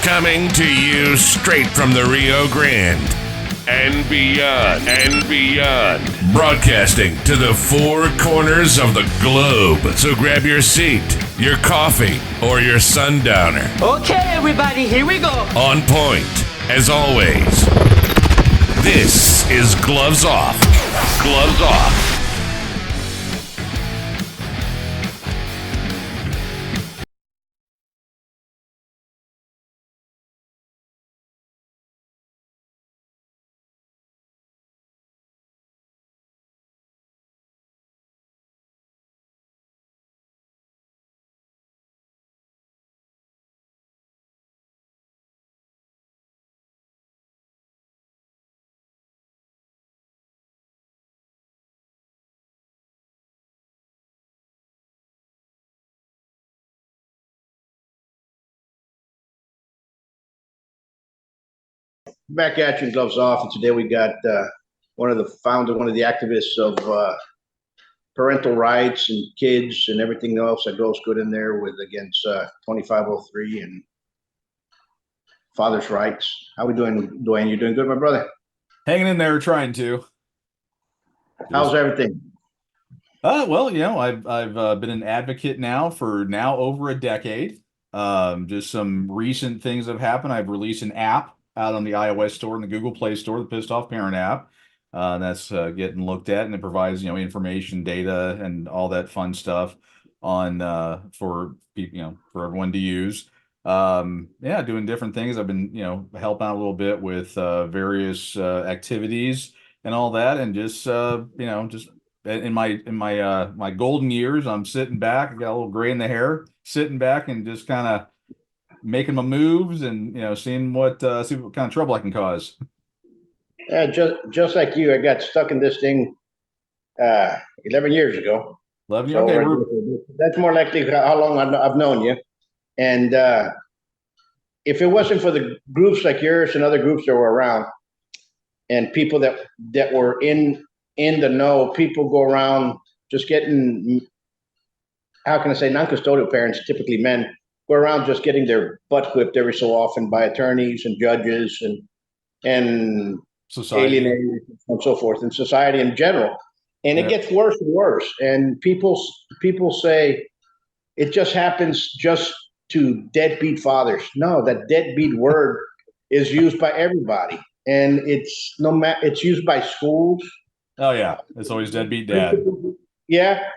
Coming to you straight from the Rio Grande and beyond. Broadcasting to the four corners of the globe. So grab your seat, your coffee, or your sundowner. Okay, everybody, here we go. On point, as always. This is Gloves Off. Gloves Off. Back at you, Gloves Off, and today we got one of the activists of parental rights and kids and everything else that goes good in there with against 2503 and father's rights. How we doing, Dwayne? You doing good, my brother? Hanging in there, trying to. How's everything? Well, you know, I've been an advocate now for over a decade. Just some recent things have happened. I've released an app out on the iOS store and the Google Play Store, the Pissed Off Parent app. That's getting looked at, and it provides, you know, information, data, and all that fun stuff on for everyone to use. Yeah, doing different things. I've been, you know, helping out a little bit with various activities and all that, and just just in my golden years, I'm sitting back. I got a little gray in the hair, sitting back and just kind of making my moves and, you know, seeing what kind of trouble I can cause. Just like you, I got stuck in this thing 11 years ago. 11 years. Okay, that's more likely how long I've known you. And if it wasn't for the groups like yours and other groups that were around, and people that were in the know, people go around just getting, how can I say, non-custodial parents, typically men, go around just getting their butt whipped every so often by attorneys and judges and society, alienators and so forth, and society in general. And it gets worse and worse. And people say it just happens just to deadbeat fathers. No, that deadbeat word is used by everybody, and it's used by schools. Oh yeah, it's always deadbeat dad. Yeah,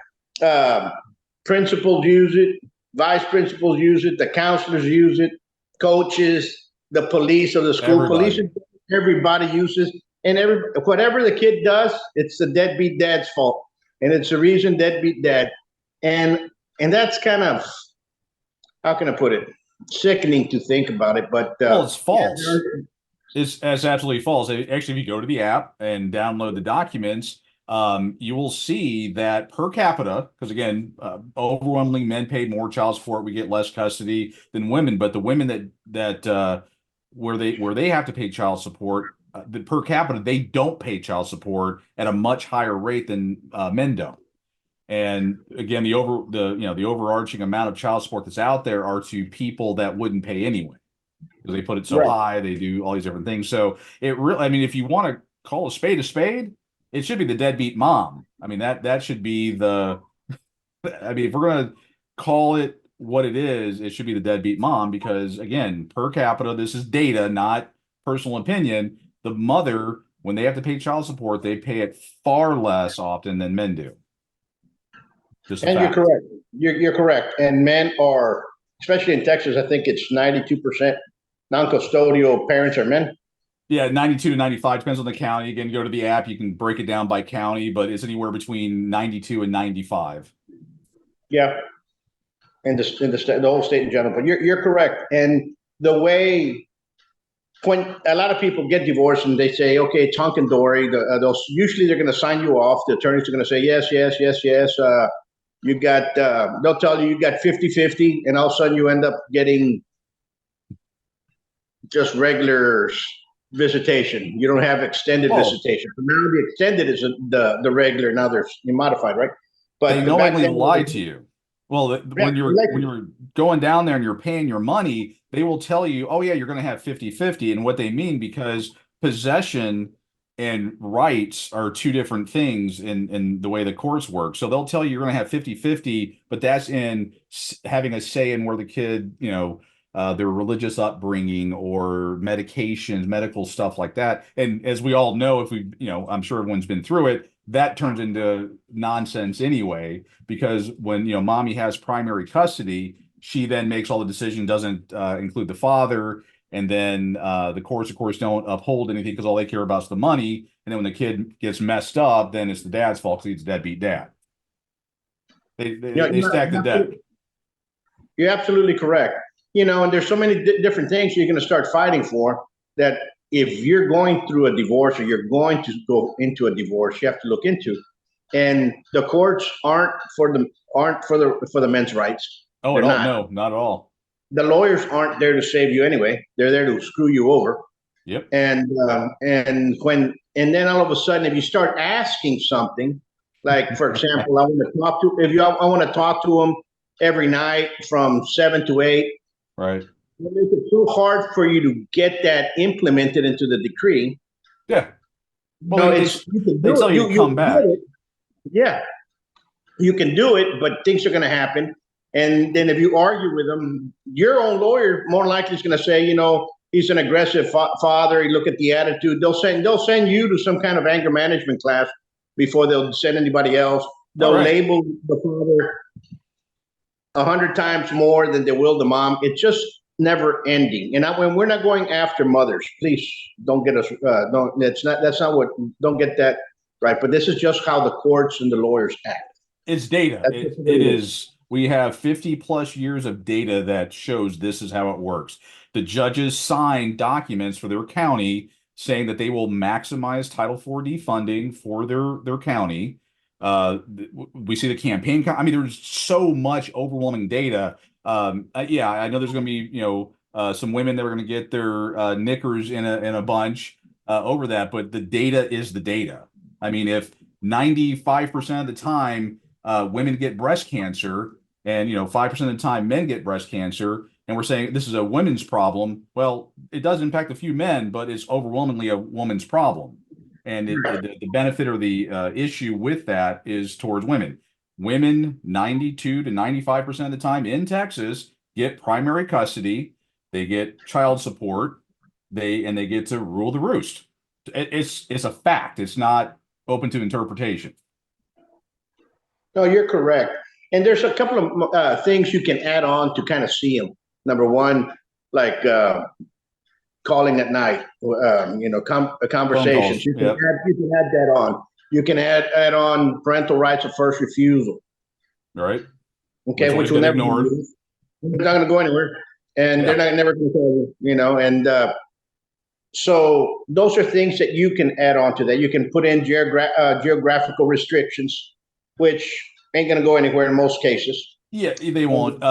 principals use it. Vice principals use it, the counselors use it, coaches, the police of the school, everybody uses, and whatever the kid does, it's the deadbeat dad's fault, and it's the reason deadbeat dad, and that's kind of, how can I put it, sickening to think about it, but well, it's false. It's absolutely false. Actually, if you go to the app and download the documents, you will see that per capita, because again, overwhelmingly men pay more child support. We get less custody than women, but the women that where they have to pay child support, the per capita, they don't pay child support at a much higher rate than men don't. And again, the overarching amount of child support that's out there are to people that wouldn't pay anyway, because they put it so high. They do all these different things. So it really, I mean, if you want to call a spade, it should be the deadbeat mom. I mean, that should be the, I mean, if we're going to call it what it is, it should be the deadbeat mom, because again, per capita, this is data, not personal opinion. The mother, when they have to pay child support, they pay it far less often than men do. And you're correct. You're correct. And men are, especially in Texas, I think it's 92% non-custodial parents are men. Yeah, 92 to 95, depends on the county. Again, you go to the app, you can break it down by county, but it's anywhere between 92 and 95. Yeah, in the whole state in general. But you're correct. And the way, when a lot of people get divorced and they say, okay, it's hunky dory, usually they're going to sign you off. The attorneys are going to say, yes. You got, they'll tell you got 50-50, and all of a sudden you end up getting just regular visitation. You don't have extended visitation. So now the extended is the regular. Now they're modified, right? But they knowingly lie to you. Well, Yeah, when you're going down there and you're paying your money, they will tell you, oh yeah, you're going to have 50-50. And what they mean, because possession and rights are two different things in the way the courts work. So they'll tell you you're going to have 50-50, but that's in having a say in where the kid, their religious upbringing or medications, medical stuff like that. And as we all know, if we, I'm sure everyone's been through it, that turns into nonsense anyway, because when, mommy has primary custody, she then makes all the decision, doesn't include the father. And then the courts, of course, don't uphold anything because all they care about is the money. And then when the kid gets messed up, then it's the dad's fault because he's a deadbeat dad. They stack the deck. You're absolutely correct. And there's so many different things you're going to start fighting for that if you're going through a divorce or you're going to go into a divorce, you have to look into. And the courts aren't for the men's rights. Oh, They're at all? not. No, not at all. The lawyers aren't there to save you anyway. They're there to screw you over. Yep. And then all of a sudden, if you start asking something, like for example, I want to talk to them every night from 7 to 8. Right. It'll make it too hard for you to get that implemented into the decree. Yeah. Well, they tell you to come back. Yeah, you can do it, but things are going to happen. And then if you argue with them, your own lawyer more likely is going to say, he's an aggressive father. You look at the attitude. They'll send you to some kind of anger management class before they'll send anybody else. They'll label the father 100 times more than they will the mom. It's just never ending. And when we're not going after mothers, please don't get us. Don't get that right. But this is just how the courts and the lawyers act. It's data. It is. We have 50 plus years of data that shows this is how it works. The judges sign documents for their county saying that they will maximize Title 4D funding for their county. We see the campaign. I mean, there's so much overwhelming data. Yeah, I know there's going to be, some women that are going to get their knickers in a bunch over that, but the data is the data. I mean, if 95% of the time women get breast cancer and, 5% of the time men get breast cancer, and we're saying this is a women's problem, well, it does impact a few men, but it's overwhelmingly a woman's problem. And the benefit or the issue with that is towards women. Women, 92 to 95% of the time in Texas, get primary custody. They get child support. They get to rule the roost. It's a fact. It's not open to interpretation. No, you're correct. And there's a couple of things you can add on to kind of see them. Number one, like calling at night, conversations. You can add that on. You can add on parental rights of first refusal. Right. Okay, which will never be used. They're not going to go anywhere, and they're never going to tell you. And so those are things that you can add on to that. You can put in geographical restrictions, which ain't going to go anywhere in most cases. Yeah, they won't.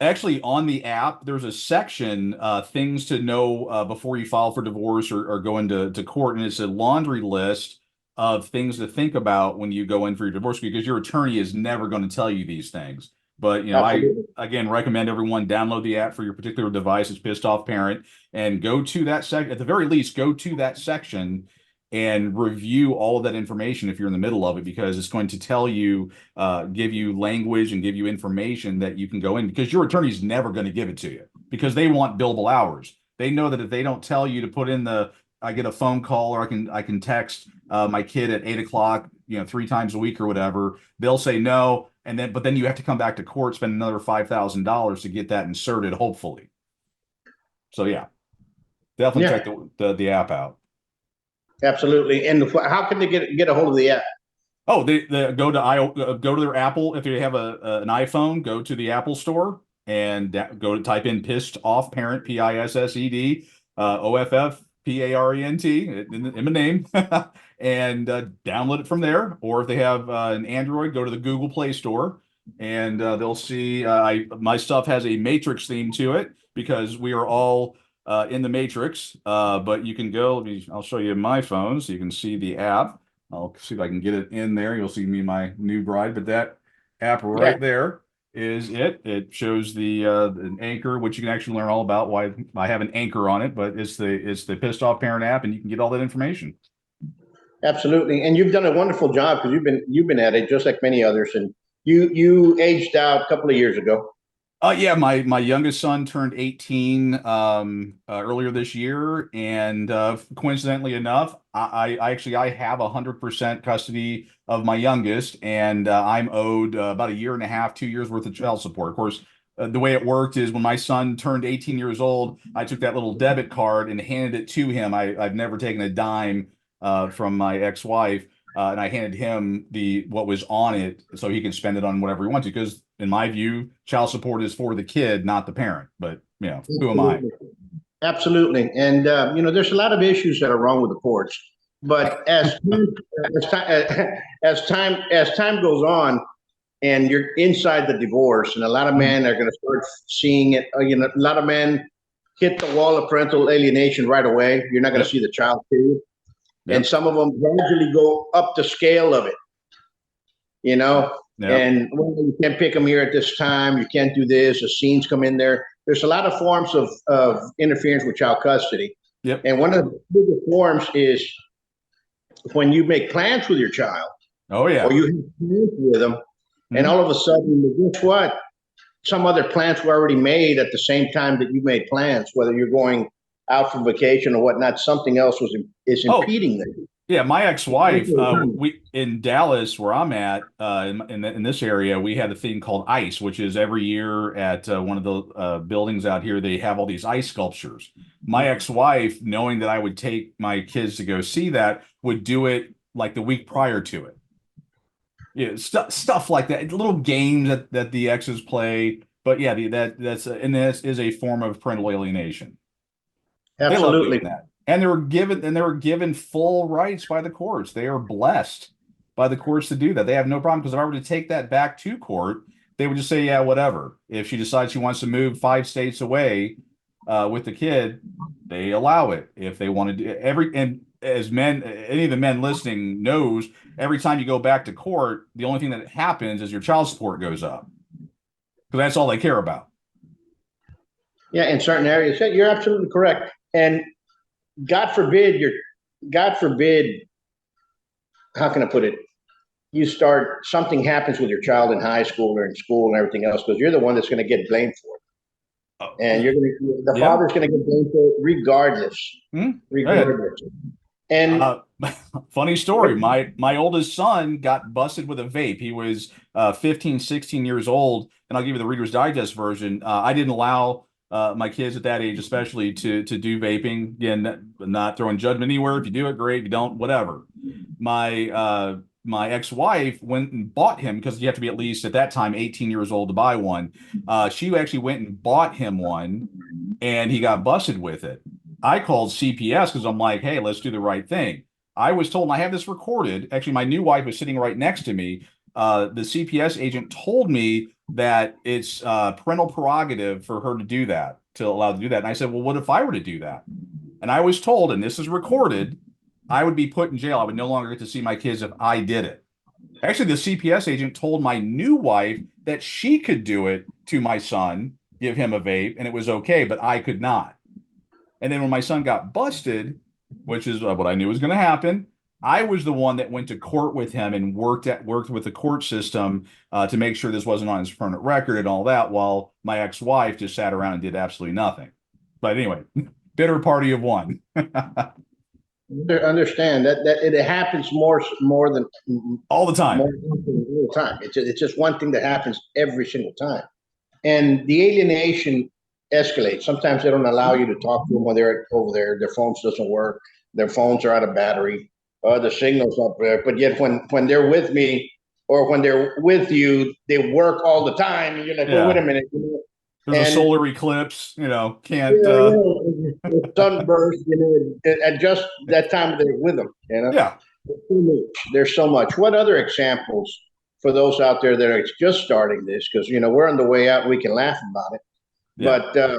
Actually, on the app, there's a section, things to know before you file for divorce or go into court, and it's a laundry list of things to think about when you go in for your divorce, because your attorney is never going to tell you these things. But, Absolutely. I, again, recommend everyone download the app for your particular device. It's Pissed Off Parent, and go to that section. At the very least, go to that section and review all of that information if you're in the middle of it, because it's going to tell you, give you language and give you information that you can go in, because your attorney's never going to give it to you because they want billable hours. They know that if they don't tell you to put in I get a phone call or I can text my kid at 8 o'clock, 3 times a week or whatever, they'll say no. But then you have to come back to court, spend another $5,000 to get that inserted, hopefully. So yeah, definitely check the app out. Absolutely. And how can they get a hold of the app? Oh, they go to their Apple. If they have an iPhone, go to the Apple Store and go to type in Pissed Off Parent, PISSED, OFF PARENT in the name, and download it from there. Or if they have an Android, go to the Google Play Store, and they'll see my stuff has a Matrix theme to it because we are all in the Matrix. But you can go. I'll show you my phone so you can see the app. I'll see if I can get it in there. You'll see me, my new bride, but that app right there. is it. It shows the an anchor, which you can actually learn all about. Why I have an anchor on it, but it's the pissed off parent app, and you can get all that information. Absolutely, and you've done a wonderful job because you've been at it just like many others, and you aged out a couple of years ago. Yeah, my youngest son turned 18 earlier this year, and coincidentally enough, I have 100% custody of my youngest, and I'm owed about a year and a half, 2 years worth of child support. Of course, the way it worked is when my son turned 18 years old, I took that little debit card and handed it to him. I've never taken a dime from my ex-wife. And I handed him what was on it so he can spend it on whatever he wants to. Because in my view, child support is for the kid, not the parent. But who am I? Absolutely, and there's a lot of issues that are wrong with the courts. But as time goes on, and you're inside the divorce, and a lot of men are going to start seeing it. A lot of men hit the wall of parental alienation right away. You're not going to see the child period. And some of them gradually go up the scale of it, and well, you can't pick them here at this time. You can't do this. The scenes come in there. There's a lot of forms of interference with child custody. Yep. And one of the biggest forms is when you make plans with your child. Oh, yeah. Or you have plans with them, and all of a sudden, guess what? Some other plans were already made at the same time that you made plans, whether you're going out for vacation or whatnot. Something else is impeding them. Yeah, my ex-wife, we in Dallas, where I'm at, in this area, we had a thing called ICE, which is every year at one of the buildings out here, they have all these ice sculptures. My ex-wife, knowing that I would take my kids to go see that, would do it like the week prior to it. Yeah, stuff like that, little games that the exes play. But yeah, that's a form of parental alienation. Absolutely. They love doing that. And they were given full rights by the courts. They are blessed by the courts to do that. They have no problem, because if I were to take that back to court, they would just say, yeah, whatever. If she decides she wants to move 5 states away with the kid, they allow it. If they want to do and as men, any of the men listening knows, every time you go back to court, the only thing that happens is your child support goes up, because that's all they care about. Yeah, in certain areas, you're absolutely correct. And God forbid, how can I put it? Something happens with your child in high school or in school and everything else, because you're the one that's going to get blamed for it. And the father's going to get blamed for it regardless. Regardless. And funny story, my oldest son got busted with a vape. He was 15, 16 years old. And I'll give you the Reader's Digest version. I didn't allow my kids at that age, especially to do vaping. Again, not throwing judgment anywhere. If you do it, great. If you don't, whatever. My ex-wife went and bought him, because you have to be at least at that time 18 years old to buy one. She actually went and bought him one, and he got busted with it. I called CPS because I'm like, hey, let's do the right thing. I was told, and I have this recorded. Actually, my new wife was sitting right next to me. The CPS agent told me that it's parental prerogative for her to do that, to allow to do that. And I said, well, what if I were to do that? And I was told, and this is recorded, I would be put in jail. I would no longer get to see my kids if I did it. Actually, the CPS agent told my new wife that she could do it to my son, give him a vape, and it was okay, but I could not. And then when my son got busted, which is what I knew was going to happen, I was the one that went to court with him and worked with the court system to make sure this wasn't on his permanent record and all that, while my ex-wife just sat around and did absolutely nothing. But anyway, bitter party of one. Understand that it happens more than all the time. All the time. It's just one thing that happens every single time, and the alienation escalates. Sometimes they don't allow you to talk to them when they're over there. Their phones doesn't work. Their phones are out of battery. The signal's up there. But yet when they're with me or when they're with you, they work all the time. And you're like, well, wait a minute. There's a solar eclipse, can't. Sunburst, at just that time they're with them. Yeah. There's so much. What other examples for those out there that are just starting this? Because, we're on the way out and we can laugh about it. Yeah. But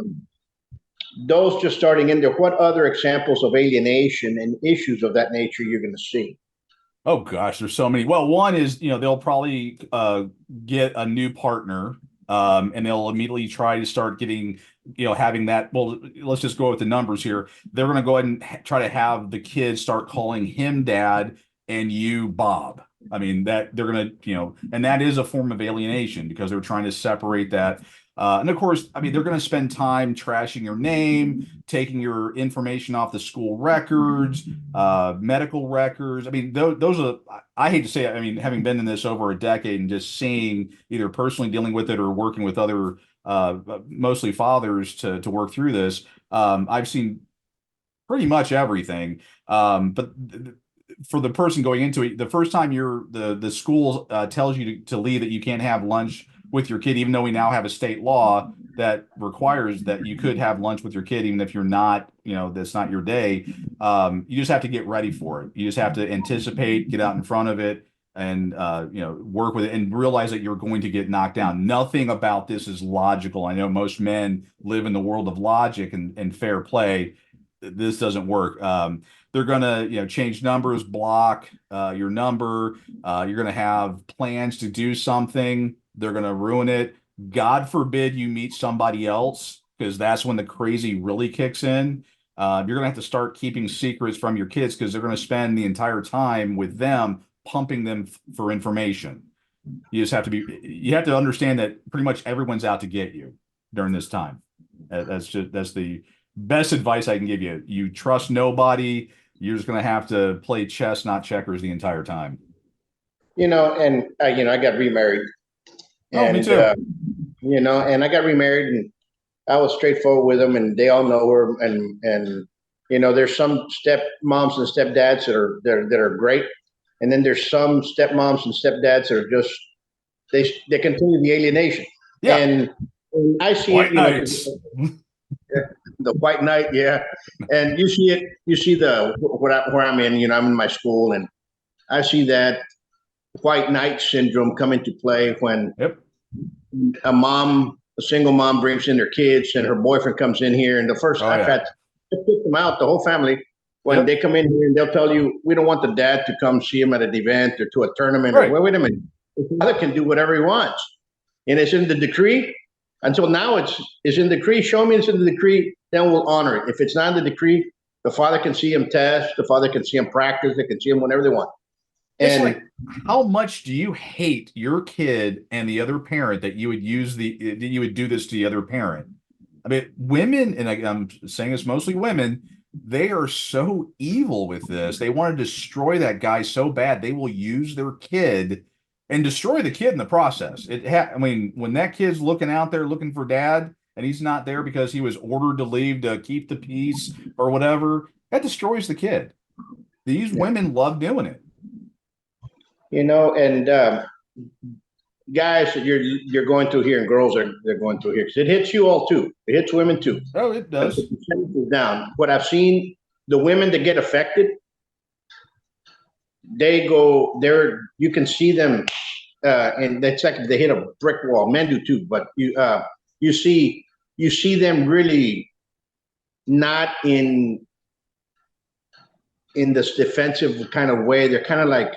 those just starting in there, what other examples of alienation and issues of that nature you're going to see? Oh, gosh, there's so many. Well, one is, they'll probably get a new partner And they'll immediately try to start getting, having that. Well, let's just go with the numbers here. They're going to go ahead and try to have the kids start calling him dad and you Bob. I mean, that they're going to, and that is a form of alienation because they're trying to separate that. And of course, I mean, they're going to spend time trashing your name, taking your information off the school records, medical records. I mean, those are, I hate to say it. I mean, having been in this over a decade and just seeing either personally dealing with it or working with other, mostly fathers to work through this, I've seen pretty much everything. But for the person going into it, the first time the school tells you to leave, that you can't have lunch with your kid, even though we now have a state law that requires that you could have lunch with your kid, even if you're not, that's not your day. You just have to get ready for it. You just have to anticipate, get out in front of it, and work with it, and realize that you're going to get knocked down. Nothing about this is logical. I know most men live in the world of logic and fair play. This doesn't work. They're going to, change numbers, block your number. You're going to have plans to do something. They're going to ruin it. God forbid you meet somebody else, because that's when the crazy really kicks in. You're going to have to start keeping secrets from your kids, because they're going to spend the entire time with them, pumping them for information. You have to understand that pretty much everyone's out to get you during this time. That's the best advice I can give you. You trust nobody. You're just going to have to play chess, not checkers, the entire time. And I got remarried. Oh, me too. And I got remarried, and I was straightforward with them, and they all know her. And there's some stepmoms and stepdads that are great, and then there's some stepmoms and stepdads that are just they continue the alienation. Yeah. And I see White it. knights. The white knight, yeah. And you see it. You see where I'm in. I'm in my school, and I see that white knight syndrome come into play when a single mom brings in their kids, and her boyfriend comes in here, and I've had to pick them out, the whole family, when they come in here, and they'll tell you, we don't want the dad to come see him at an event or to a tournament. Right. Or, wait a minute, the father can do whatever he wants, and it's in the decree. Until now, it's in the decree. Show me it's in the decree, then we'll honor it. If it's not in the decree, the father can see him test, the father can see him practice, they can see him whenever they want. It's like, how much do you hate your kid and the other parent that you would do this to the other parent? I mean, women, and I'm saying it's mostly women, they are so evil with this. They want to destroy that guy so bad, they will use their kid and destroy the kid in the process. I mean, when that kid's looking out there looking for dad, and he's not there because he was ordered to leave to keep the peace or whatever, that destroys the kid. These women love doing it. And guys that you're going through here, and girls they're going through here, because it hits you all too. It hits women too. Oh, it does. Down. What I've seen, the women that get affected, they go there. You can see them, and that's like they hit a brick wall. Men do too, but you see them really not in this defensive kind of way. They're kind of like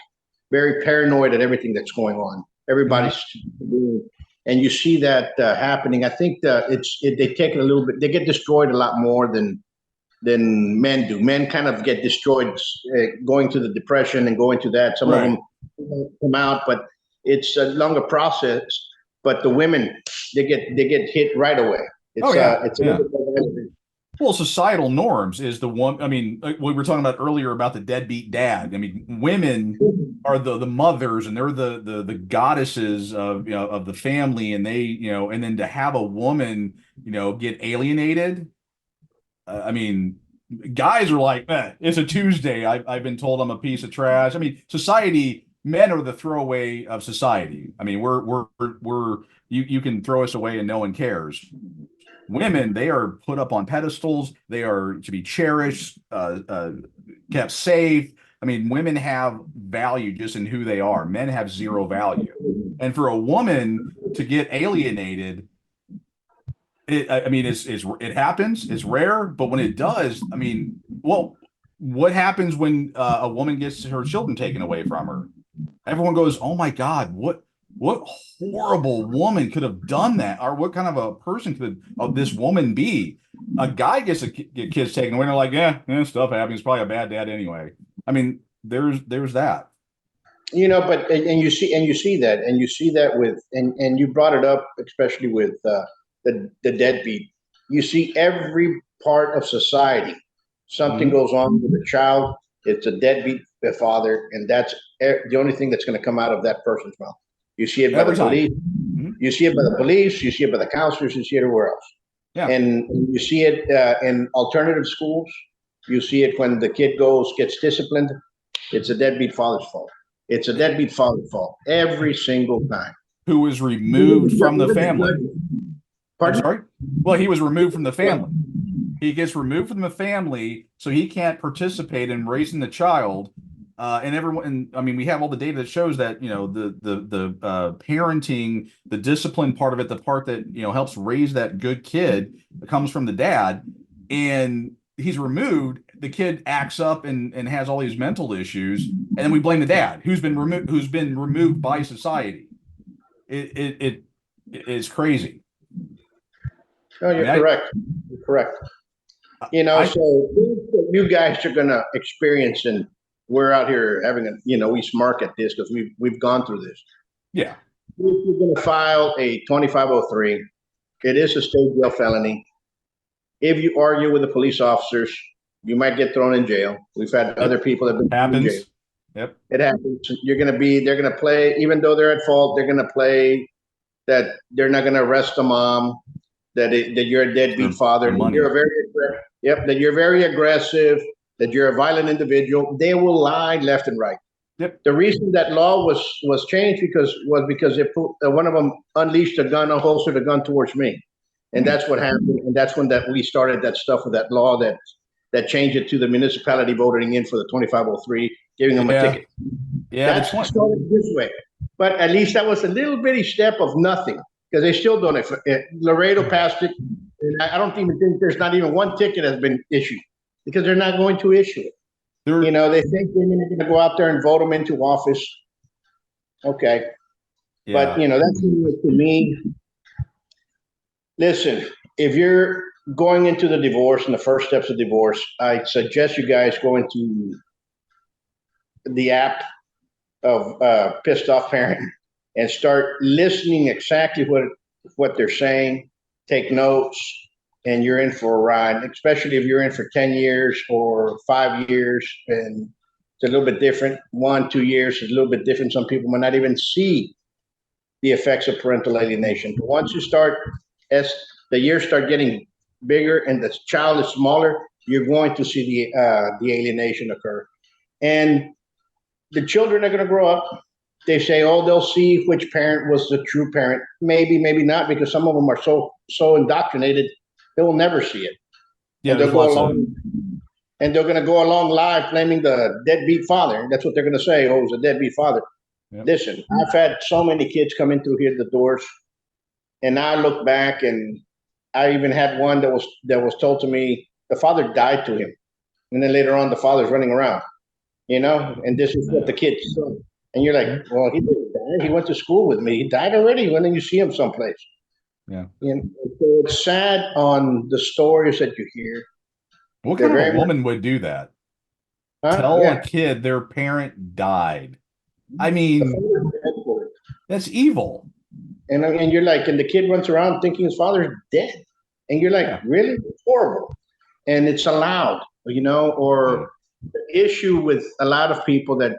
very paranoid at everything that's going on. Everybody's and you see that happening. I think they take it a little bit. They get destroyed a lot more than men do. Men kind of get destroyed going to the depression and going to that. Some of them come out, but it's a longer process. But the women, they get hit right away. Well, societal norms is the one. I mean, like we were talking about earlier about the deadbeat dad. I mean, women are the mothers, and they're the goddesses of of the family, and they and then to have a woman get alienated. I mean, guys are like, it's a Tuesday. I've been told I'm a piece of trash. I mean, society. Men are the throwaway of society. I mean, you can throw us away and no one cares. Women, they are put up on pedestals. They are to be cherished, kept safe. I mean, women have value just in who they are. Men have zero value. And for a woman to get alienated, it happens. It's rare, but when it does, I mean, well, what happens when a woman gets her children taken away from her? Everyone goes, "Oh my God, what what horrible woman could have done that, or what kind of a person could this woman be? A guy gets get kids taken away, and they're like, yeah, stuff happens. He's probably a bad dad anyway. I mean, there's that. But and you see that with and you brought it up, especially with the deadbeat. You see every part of society. Something goes on with a child, it's a deadbeat father, and that's the only thing that's going to come out of that person's mouth. You see it by the police. You see it by the police. You see it by the counselors. You see it everywhere else. Yeah. And you see it in alternative schools. You see it when the kid gets disciplined. It's a deadbeat father's fault. It's a deadbeat father's fault every single time. Who was removed from the family. Pardon? I'm sorry? Well, he was removed from the family. He gets removed from the family, so he can't participate in raising the child. And everyone, and I mean, we have all the data that shows that, the parenting, the discipline part of it, the part that, helps raise that good kid comes from the dad. And he's removed, the kid acts up and has all these mental issues, and then we blame the dad who's been removed by society. It is crazy. No, you're correct. You're correct. So you guys are gonna experience, and we're out here having we smart at this because we've gone through this. Yeah. If you're gonna file a 2503, it is a state jail felony. If you argue with the police officers, you might get thrown in jail. We've had other people that have been happens. in jail. Yep. It happens. They're going to play, even though they're at fault, they're going to play that they're not going to arrest the mom, that you're a deadbeat father, that you're very aggressive, that you're a violent individual. They will lie left and right. Yep. The reason that law was changed was because one of them unleashed a gun, holstered a gun towards me. And that's what happened. And that's when we started that stuff with that law that changed it to the municipality voting in for the 2503, giving them a ticket. Yeah, that's started this way. But at least that was a little bitty step of nothing, because they still don't. Laredo passed it, and I don't even think there's not even one ticket has been issued, because they're not going to issue it. They think women are going to go out there and vote them into office. Okay. Yeah. But, that's to me. Listen, if you're going into the divorce and the first steps of divorce, I suggest you guys go into the app of Pissed Off Parent and start listening exactly what they're saying. Take notes, and you're in for a ride, especially if you're in for 10 years or 5 years, and it's a little bit different. 1, 2 years is a little bit different. Some people might not even see the effects of parental alienation. But once you start, as the years start getting bigger and the child is smaller, you're going to see the alienation occur. And the children are going to grow up. They say, they'll see which parent was the true parent. Maybe, maybe not, because some of them are so indoctrinated, they will never see it. Yeah, and they're going to go along live blaming the deadbeat father. That's what they're going to say. It was a deadbeat father. Yep. Listen, I've had so many kids come in through here, the doors, and I look back, and I even had one that was told to me the father died to him, and then later on the father's running around, and this is what the kids saw. And you're like, well, he didn't die. He went to school with me. He died already. When then you see him someplace. Yeah. So it's sad on the stories that you hear. What kind of a woman would do that? Tell a kid their parent died. I mean, that's evil. And you're like, and the kid runs around thinking his father's dead. And you're like, really? It's horrible. And it's allowed, or the issue with a lot of people that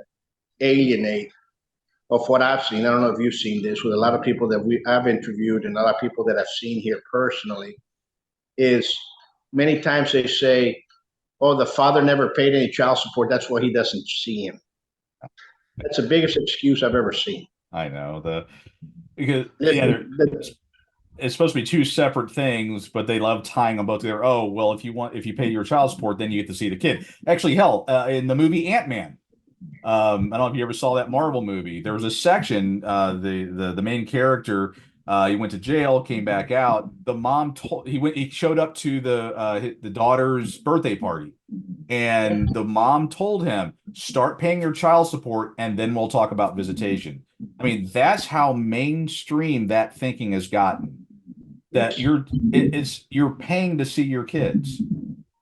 alienate, of what I've seen. I don't know if you've seen this with a lot of people that I've interviewed and a lot of people that I've seen here personally, is many times they say, the father never paid any child support. That's why he doesn't see him. That's the biggest excuse I've ever seen. I know because it's supposed to be two separate things, but they love tying them both together. Oh, well, if you pay your child support, then you get to see the kid. Actually, hell, in the movie Ant-Man, I don't know if you ever saw that Marvel movie. There was a section, the main character, he went to jail, came back out. The mom he showed up to the daughter's birthday party, and the mom told him, start paying your child support, and then we'll talk about visitation. I mean, that's how mainstream that thinking has gotten. That you're paying to see your kids.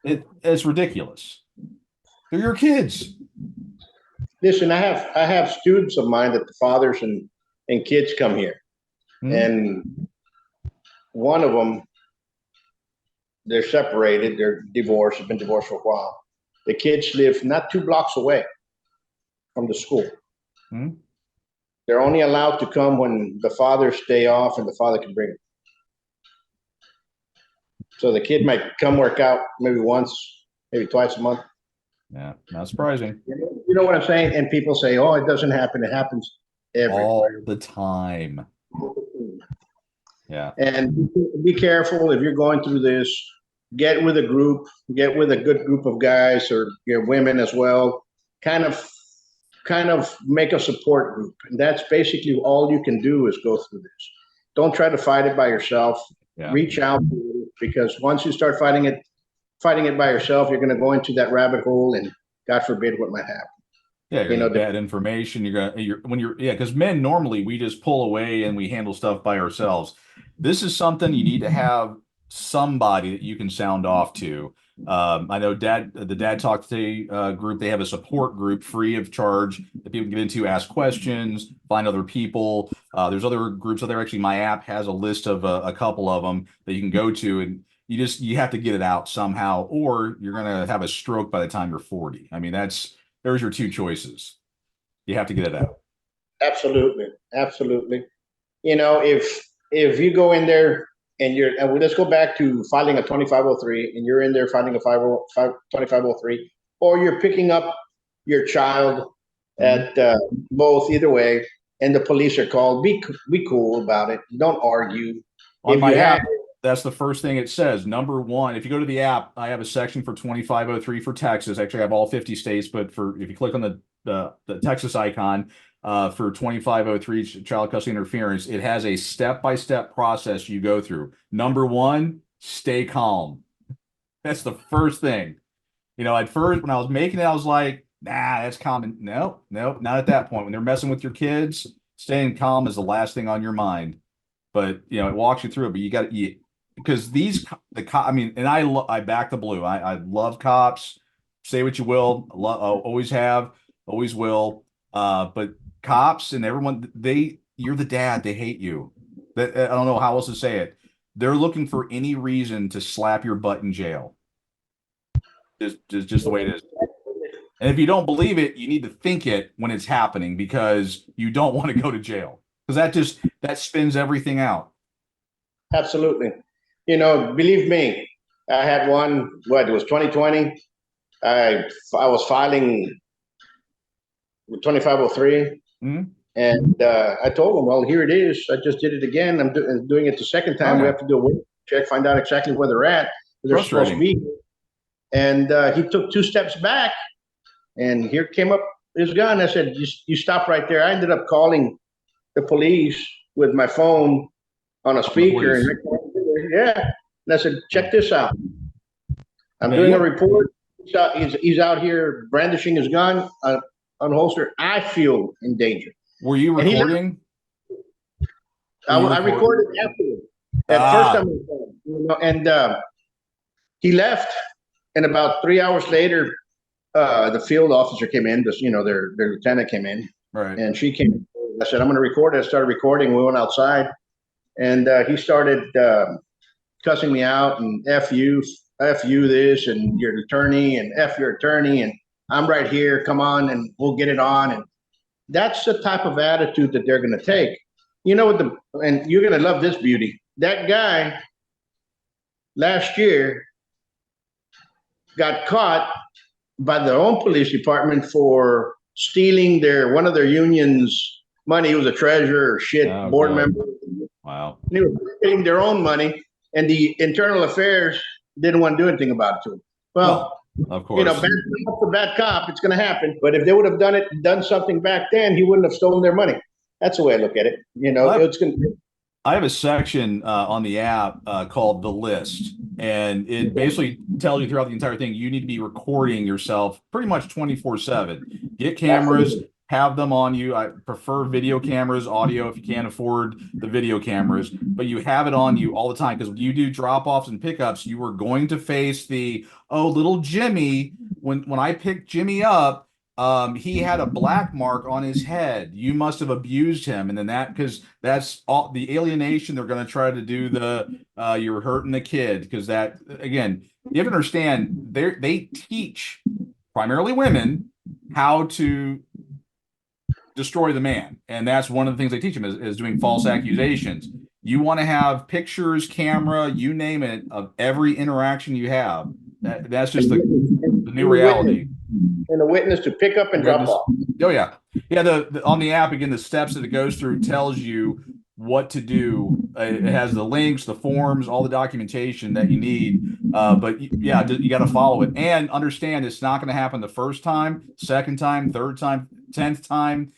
It's ridiculous. They're your kids. Listen, I have students of mine that the fathers and kids come here, and one of them, they're separated, they're divorced, have been divorced for a while. The kids live not 2 blocks away from the school. They're only allowed to come when the fathers stay off and the father can bring them. So the kid might come work out maybe once, maybe twice a month. Yeah, not surprising. You know what I'm saying? And people say, "Oh, it doesn't happen." It happens everywhere. All the time. Yeah. And be careful if you're going through this. Get with a group. Get with a good group of guys or women as well. Kind of make a support group. And that's basically all you can do is go through this. Don't try to fight it by yourself. Yeah. Reach out to it, because once you start fighting it by yourself, you're going to go into that rabbit hole, and God forbid what might happen. Yeah, you're gonna bad information. Because men normally we just pull away and we handle stuff by ourselves. This is something you need to have somebody that you can sound off to. I know the Dad Talk Today group, they have a support group free of charge that people can get into, ask questions, find other people. There's other groups out there. Actually, my app has a list of a couple of them that you can go to, and you have to get it out somehow, or you're gonna have a stroke by the time you're 40. I mean, there's your two choices. You have to get it out. Absolutely. If you go in there and let's go back to filing a 2503, and you're in there filing a 2503, or you're picking up your child at either way, and the police are called, be cool about it. Don't argue. On my app, that's the first thing it says. Number one, if you go to the app, I have a section for 2503 for Texas. Actually, I have all 50 states, but if you click on the Texas icon for 2503 child custody interference, it has a step-by-step process you go through. Number one, stay calm. That's the first thing. At first, when I was making it, I was like, nah, that's common. No, not at that point. When they're messing with your kids, staying calm is the last thing on your mind. But, it walks you through it, but you got to, because I back the blue. I love cops. Say what you will. Always have, always will. But cops and everyone, you're the dad. They hate you. I don't know how else to say it. They're looking for any reason to slap your butt in jail. Just the way it is. And if you don't believe it, you need to think it when it's happening, because you don't want to go to jail, because that spins everything out. Absolutely. Believe me, I had one, it was 2020. I was filing with 2503. And I told them, well, here it is. I just did it again. I'm doing it the second time. We have to do a witness check, find out exactly where they're at. They're supposed to be. And he took 2 steps back, and here came up his gun. I said, you stop right there. I ended up calling the police with my phone on a speaker. And I said, check this out. I'm doing a report. He's out here brandishing his gun, unholstered. I feel in danger. Were you recording? I recorded afterwards. At first, and he left. And about 3 hours later, the field officer came in. Their lieutenant came in, right? And she came in. I said, I'm going to record it. I started recording. We went outside, and he started cussing me out and F you this, and your attorney, and F your attorney, and I'm right here. Come on, and we'll get it on. And that's the type of attitude that they're going to take. And you're going to love this beauty. That guy last year got caught by their own police department for stealing one of their union's money. He was a treasurer or board member. Wow. And they were stealing their own money, and the internal affairs didn't want to do anything about it to him. Well, of course, bad cop, it's going to happen. But if they would have done something back then, he wouldn't have stolen their money. That's the way I look at it. It's going to. I have a section on the app called The List, and it basically tells you throughout the entire thing, you need to be recording yourself pretty much 24/7. Get cameras, have them on you. I prefer video cameras, audio if you can't afford the video cameras, but you have it on you all the time because when you do drop-offs and pickups, you are going to face the, oh, little Jimmy. When I picked Jimmy up, he had a black mark on his head. You must have abused him. And then because that's all the alienation, they're going to try to do you're hurting the kid because that, again, you have to understand they teach primarily women how to destroy the man. And that's one of the things they teach them is doing false accusations. You want to have pictures, camera, you name it, of every interaction you have. That's just the new reality. And a witness to pick up and drop off. Oh yeah. Yeah. On the app, again, the steps that it goes through tells you what to do. It has the links, the forms, all the documentation that you need. But yeah, you got to follow it and understand it's not going to happen the first time, second time, third time, 10th time.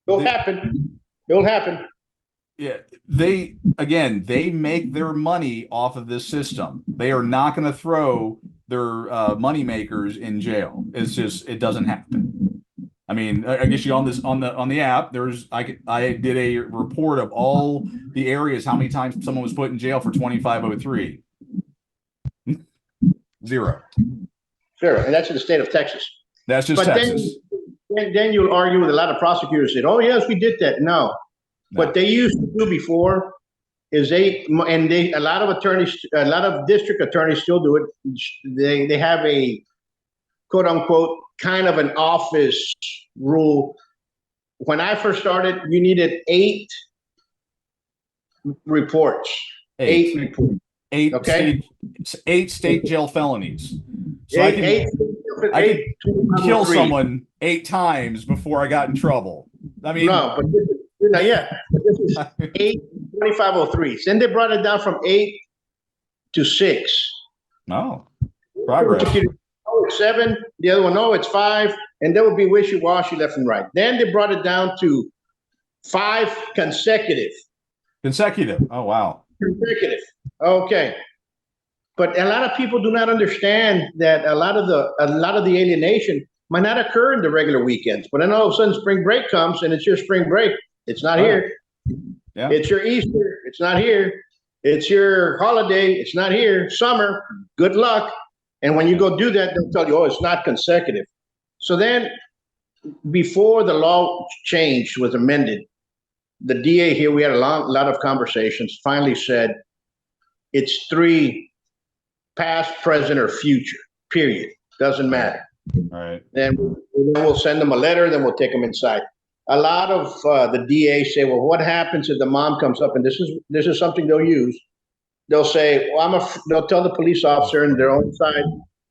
It'll happen. It'll happen. Yeah, they make their money off of this system. They are not going to throw their money makers in jail. It's just it doesn't happen. I mean, I guess you on the app. I did a report of all the areas, how many times someone was put in jail for 2503. Zero. Sure, and that's in the state of Texas. That's just Texas. Then you'll argue with a lot of prosecutors that, oh yes, we did that. No. What they used to do before is a lot of attorneys, a lot of district attorneys still do it. They have a quote unquote kind of an office rule. When I first started, you needed 8 reports. 8 reports. 8 okay. 8 state jail felonies. So I could kill someone 8 times before I got in trouble. I mean, no, but this is 8 2503s. Then they brought it down from 8 to 6. No, progress. Oh, it's 7. The other one, no, it's 5, and there would be wishy-washy left and right. Then they brought it down to 5 consecutive. Consecutive. Oh wow. Consecutive. Okay. But a lot of people do not understand that a lot of the alienation might not occur in the regular weekends. But then all of a sudden spring break comes and it's your spring break. It's not here. Yeah. It's your Easter. It's not here. It's your holiday. It's not here. Summer. Good luck. And when you go do that, they'll tell you, oh, it's not consecutive. So then before the law changed, was amended, the DA here, we had a lot of conversations, finally said it's 3 past, present, or future, period. Doesn't matter. All right. Then we'll send them a letter, then we'll take them inside. A lot of the DA say, well, what happens if the mom comes up, and this is something they'll use. They'll say, well, they'll tell the police officer in their own side,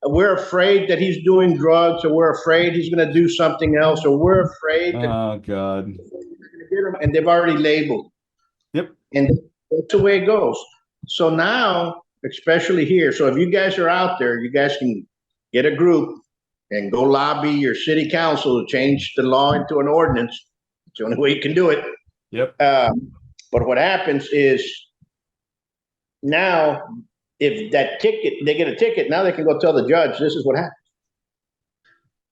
we're afraid that he's doing drugs, or we're afraid he's going to do something else, or we're afraid that oh God. And they've already labeled. Yep. And that's the way it goes. So now, especially here, so if you guys are out there, you guys can get a group and go lobby your city council to change the law into an ordinance. It's the only way you can do it. Yep. But what happens is now, if that ticket, they get a ticket, now they can go tell the judge, this is what happened.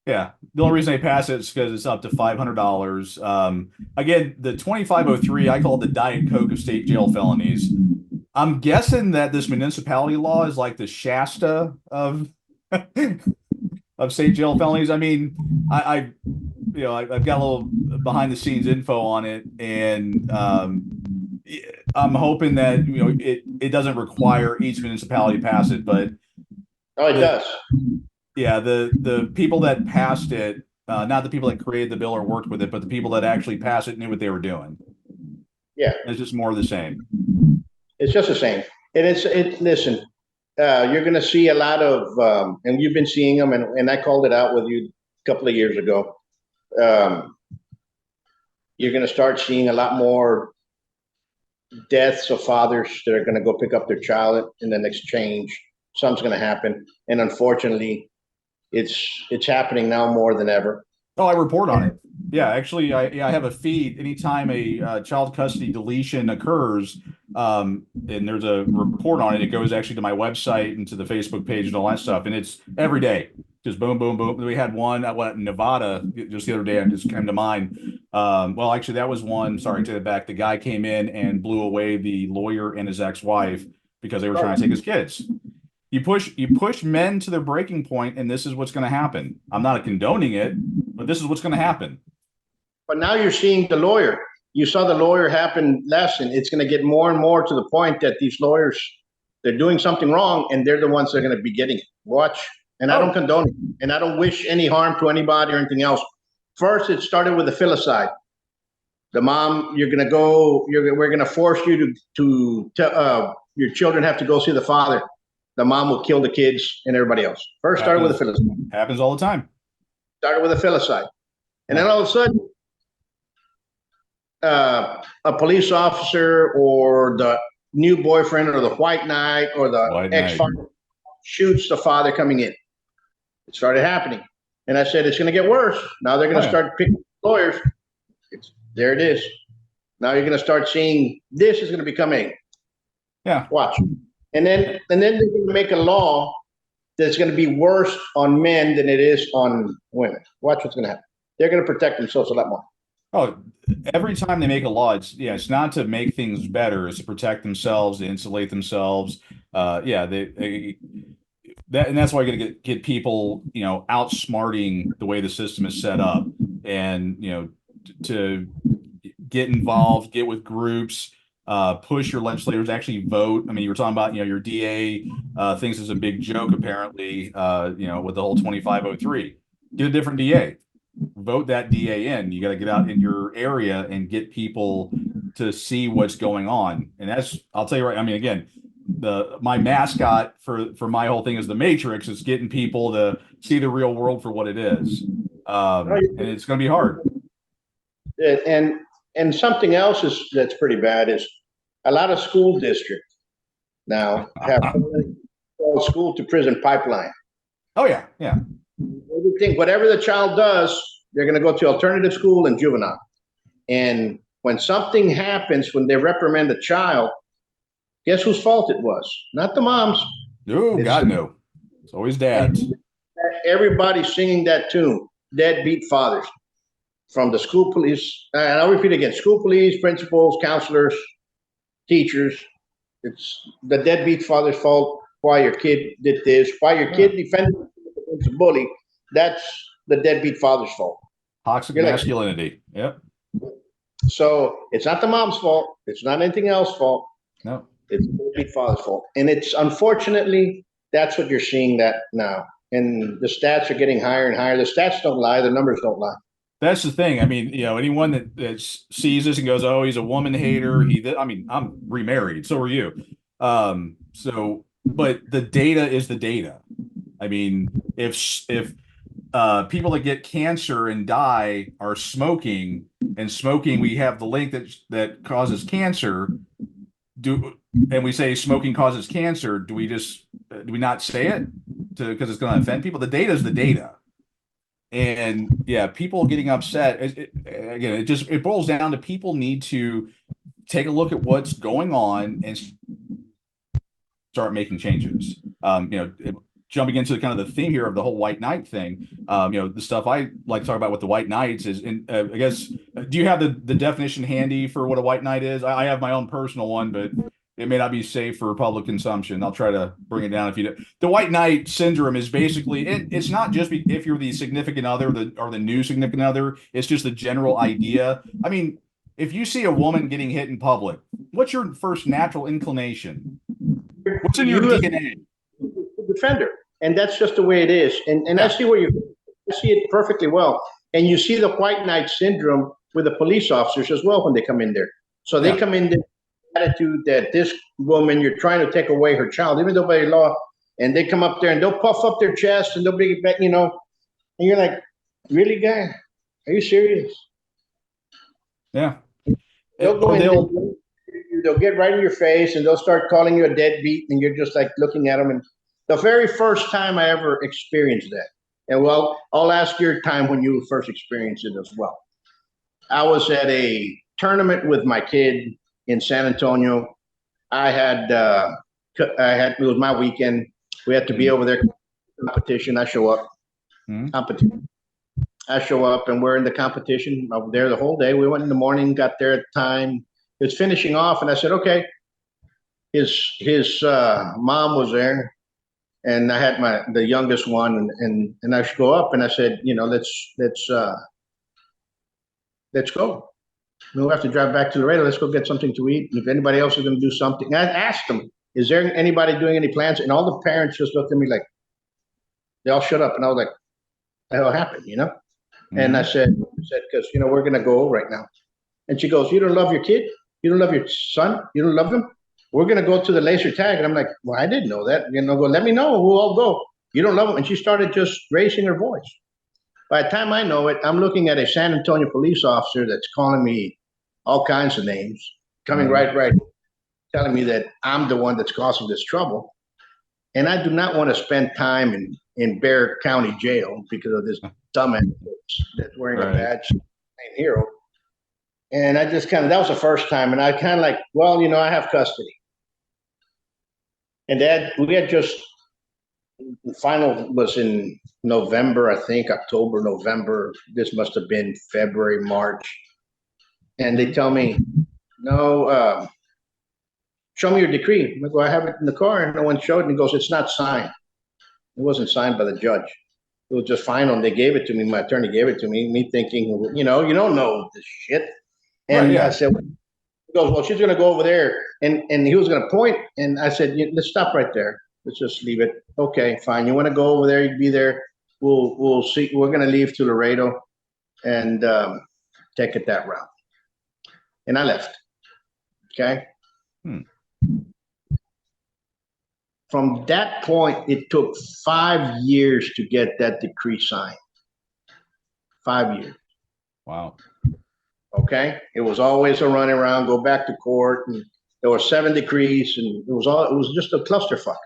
Yeah. The only reason they pass it is because it's up to $500. Again, the 2503, I call it the Diet Coke of state jail felonies. I'm guessing that this municipality law is like the Shasta of state jail felonies. I mean, I've got a little behind the scenes info on it, and I'm hoping that it doesn't require each municipality to pass it, but it does. Yeah, the people that passed it, not the people that created the bill or worked with it, but the people that actually passed it knew what they were doing. Yeah, it's just more of the same. It's just the same. And listen, you're going to see a lot of, and you've been seeing them, and I called it out with you a couple of years ago. You're going to start seeing a lot more deaths of fathers that are going to go pick up their child in the next change. Something's going to happen. And unfortunately, it's happening now more than ever. Oh, I report on it. Yeah, actually, I have a feed. Anytime a child custody deletion occurs, and there's a report on it, it goes actually to my website and to the Facebook page and all that stuff. And it's every day. Just boom, boom, boom. We had one at Nevada just the other day. It just came to mind. Well, actually, that was one. Sorry, take it back. The guy came in and blew away the lawyer and his ex-wife because they were trying to take his kids. You push men to their breaking point, and this is what's going to happen. I'm not condoning it, but this is what's going to happen. But now you're seeing the lawyer. You saw the lawyer happen less, and it's going to get more and more to the point that these lawyers, they're doing something wrong, and they're the ones that are going to be getting it. Watch. And I don't condone it, and I don't wish any harm to anybody or anything else. First, it started with the filicide. The mom, we're going to force you your children have to go see the father. The mom will kill the kids and everybody else. First started with a filicide. Happens all the time. Started with a filicide. And then all of a sudden, a police officer or the new boyfriend or the white knight or the ex-father shoots the father coming in. It started happening. And I said, it's going to get worse. Now they're going to start picking lawyers. There it is. Now you're going to start seeing this is going to become watch. And then they're going to make a law that's going to be worse on men than it is on women. Watch what's going to happen. They're going to protect themselves a lot more. Oh, every time they make a law, it's not to make things better, it's to protect themselves, to insulate themselves. And that's why you're going to get people, outsmarting the way the system is set up, and to get involved, get with groups, push your legislators, actually vote. I mean, you were talking about, your DA thinks it's a big joke, apparently, with the whole 2503. Get a different DA. Vote that DA in. You got to get out in your area and get people to see what's going on. And I'll tell you right. I mean, again, my mascot for my whole thing is the Matrix. It's getting people to see the real world for what it is. And it's going to be hard. And something else that's pretty bad is a lot of school districts now have school to prison pipeline. Oh yeah. Yeah. Everything, whatever the child does, they're going to go to alternative school and juvenile. And when something happens, when they reprimand a child, guess whose fault it was? Not the mom's. No, God, no. It's always dad's. Everybody's singing that tune, Deadbeat Fathers, from the school police. And I'll repeat again, school police, principals, counselors, teachers. It's the deadbeat father's fault. Why your kid did this, why your kid defended against a bully. That's the deadbeat father's fault. Toxic masculinity. Yep. So it's not the mom's fault. It's not anything else's fault. No. It's the deadbeat father's fault. And it's unfortunately, that's what you're seeing that now. And the stats are getting higher and higher. The stats don't lie. The numbers don't lie. That's the thing. I mean, anyone that sees this and goes, "Oh, he's a woman hater." I'm remarried. So are you. But the data is the data. I mean, if people that get cancer and die are smoking, and smoking, we have the link that causes cancer. And we say smoking causes cancer. Do we not say it because it's going to offend people? The data is the data. And people getting upset. It boils down to people need to take a look at what's going on and start making changes. Jumping into kind of the theme here of the whole white knight thing. The stuff I like to talk about with the white knights is, I guess, do you have the definition handy for what a white knight is? I have my own personal one, but it may not be safe for public consumption. I'll try to bring it down if you do. The white knight syndrome is basically, it's not just if you're the significant other or the new significant other, it's just the general idea. I mean, if you see a woman getting hit in public, what's your first natural inclination? What's in your DNA? Defender. And that's just the way it is. And I see I see it perfectly well. And you see the white knight syndrome with the police officers as well when they come in there. So they come in there attitude that this woman, you're trying to take away her child, even though by law, and they come up there and they'll puff up their chest and they'll bring it back, and you're like, really, guy? Are you serious? Yeah. They'll go in, they'll get right in your face and they'll start calling you a deadbeat, and you're just like looking at them. And the very first time I ever experienced that, and I'll ask your time when you first experienced it as well. I was at a tournament with my kid in San Antonio. It was my weekend. We had to be over there competition. I show up, competition. I show up and we're in the competition. I'm there the whole day. We went in the morning, got there at time. It was finishing off, and I said, okay. His mom was there, and I had the youngest one, and I should go up, and I said, let's go. We'll have to drive back to Laredo. Let's go get something to eat. And if anybody else is going to do something, I asked them, is there anybody doing any plans? And all the parents just looked at me like, they all shut up. And I was like, the hell happened, And I said, because, we're going to go right now. And she goes, you don't love your kid? You don't love your son? You don't love them? We're going to go to the laser tag. And I'm like, well, I didn't know that. Go, let me know. We'll all go. You don't love them. And she started just raising her voice. By the time I know it, I'm looking at a San Antonio police officer that's calling me all kinds of names, coming right, telling me that I'm the one that's causing this trouble. And I do not want to spend time in Bexar County Jail because of this dumbass that's wearing a badge named Hero. And I just that was the first time. And I kind of like, well, I have custody. And we had just, the final was in November, I think, October, November. This must have been February, March. And they tell me, no, show me your decree. I go, I have it in the car. And no one showed it. And he goes, it's not signed. It wasn't signed by the judge. It was just final. And they gave it to me. My attorney gave it to me thinking, you don't know this shit. And I said, he goes, well, she's going to go over there. And he was going to point. And I said, let's stop right there. Let's just leave it. Okay, fine. You want to go over there? You be there. We'll see. We're going to leave to Laredo and take it that route. And I left. Okay. From that point, it took 5 years to get that decree signed. 5 years. Wow. Okay. It was always a run around, go back to court, and there were 7 decrees, and it was just a clusterfuck.